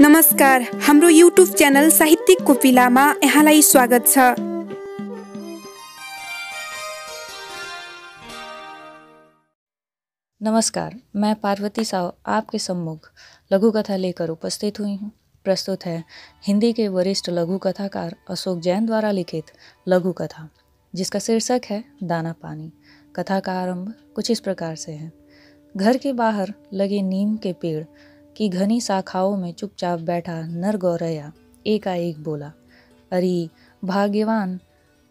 नमस्कार, हाम्रो YouTube channel साहित्यिक कोपिलामा यहाँलाई स्वागत छ। नमस्कार, मैं पार्वती साव आपके सम्मुख लघु कथा लेकर उपस्थित हुई हूँ। प्रस्तुत है हिंदी के वरिष्ठ लघु कथाकार अशोक जैन द्वारा लिखित लघु कथा, जिसका शीर्षक है दाना पानी। कथा का आरंभ कुछ इस प्रकार से है। घर के बाहर लगे नीम के पेड़ की घनी शाखाओं में चुपचाप बैठा नर गौरैया एकाएक बोला, अरे भाग्यवान,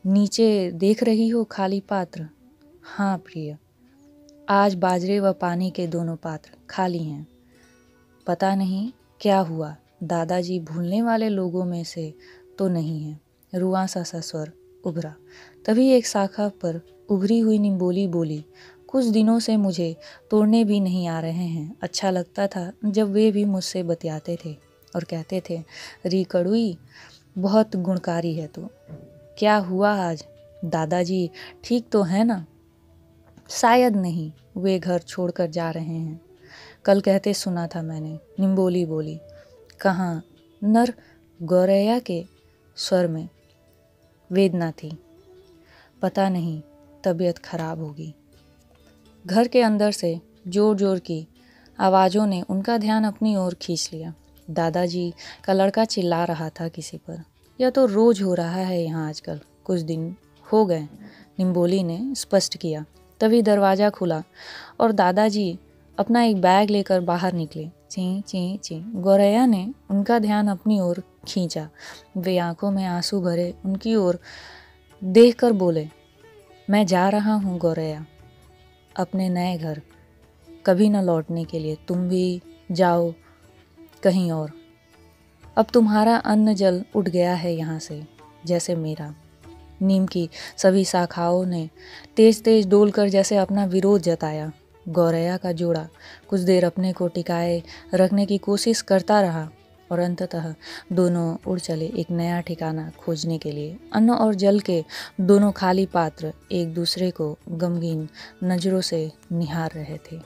नीचे देख रही हो खाली पात्र? हाँ प्रिय, आज बाजरे व पानी के दोनों पात्र खाली हैं। पता नहीं क्या हुआ, दादाजी भूलने वाले लोगों में से तो नहीं है। रुआंसा सा स्वर उभरा। तभी एक शाखा पर उभरी हुई निम्बोली बोली, कुछ दिनों से मुझे तोड़ने भी नहीं आ रहे हैं। अच्छा लगता था जब वे भी मुझसे बतियाते थे और कहते थे, री कड़ुई, बहुत गुणकारी है तू। क्या हुआ आज? दादाजी ठीक तो है ना? शायद नहीं, वे घर छोड़कर जा रहे हैं। कल कहते सुना था मैंने, निम्बोली बोली। कहाँ? नर गौरैया के स्वर में वेदना थी। पता नहीं, तबीयत खराब होगी। घर के अंदर से जोर जोर की आवाज़ों ने उनका ध्यान अपनी ओर खींच लिया। दादाजी का लड़का चिल्ला रहा था किसी पर। यह तो रोज हो रहा है यहाँ आजकल, कुछ दिन हो गए, निम्बोली ने स्पष्ट किया। तभी दरवाज़ा खुला और दादाजी अपना एक बैग लेकर बाहर निकले। ची ची ची। गौरैया ने उनका ध्यान अपनी ओर खींचा। वे आंखों में आंसू भरे उनकी ओर देखकर बोले, मैं जा रहा हूँ गौरैया, अपने नए घर, कभी न लौटने के लिए। तुम भी जाओ कहीं और। अब तुम्हारा अन्न जल उठ गया है यहाँ से, जैसे मेरा। नीम की सभी शाखाओं ने तेज तेज डोलकर जैसे अपना विरोध जताया। गौरैया का जोड़ा कुछ देर अपने को टिकाए रखने की कोशिश करता रहा और अंततः दोनों उड़ चले एक नया ठिकाना खोजने के लिए। अन्न और जल के दोनों खाली पात्र एक दूसरे को गमगीन नज़रों से निहार रहे थे।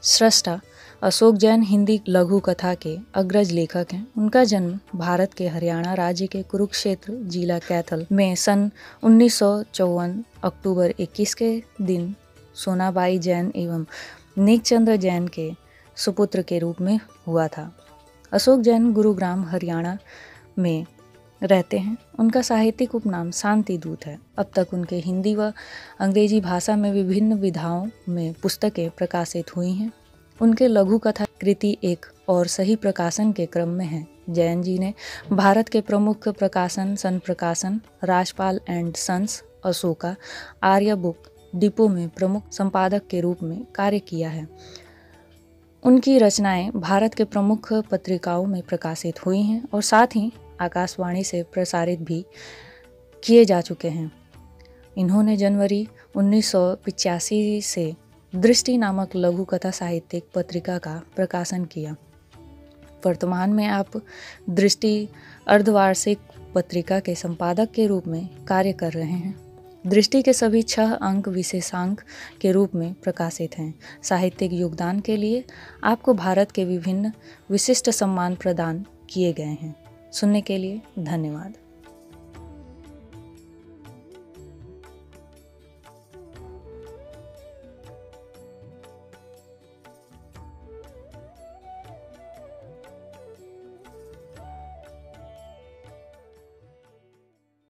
स्रष्टा अशोक जैन हिंदी लघु कथा के अग्रज लेखक हैं। उनका जन्म भारत के हरियाणा राज्य के कुरुक्षेत्र जिला कैथल में सन 1954 अक्टूबर 21 के दिन सोनाबाई जैन एवं नेकचंद्र जैन के सुपुत्र के रूप में हुआ था। अशोक जैन गुरुग्राम हरियाणा में रहते हैं। उनका साहित्यिक उपनाम शांति दूत है। अब तक उनके हिंदी व अंग्रेजी भाषा में विभिन्न विधाओं में पुस्तकें प्रकाशित हुई हैं। उनके लघु कथा कृति एक और सही प्रकाशन के क्रम में है। जैन जी ने भारत के प्रमुख प्रकाशन सन प्रकाशन, Rajpal and sons, Ashoka, Arya book depot में प्रमुख संपादक के रूप में कार्य किया है। उनकी रचनाएं भारत के प्रमुख पत्रिकाओं में प्रकाशित हुई हैं और साथ ही आकाशवाणी से प्रसारित भी किए जा चुके हैं। इन्होंने जनवरी 1985 से दृष्टि नामक लघु कथा साहित्यिक पत्रिका का प्रकाशन किया। वर्तमान में आप दृष्टि अर्धवार्षिक पत्रिका के संपादक के रूप में कार्य कर रहे हैं। दृष्टि के सभी 6 अंक विशेषांक के रूप में प्रकाशित हैं। साहित्यिक योगदान के लिए आपको भारत के विभिन्न विशिष्ट सम्मान प्रदान किए गए हैं। सुनने के लिए धन्यवाद।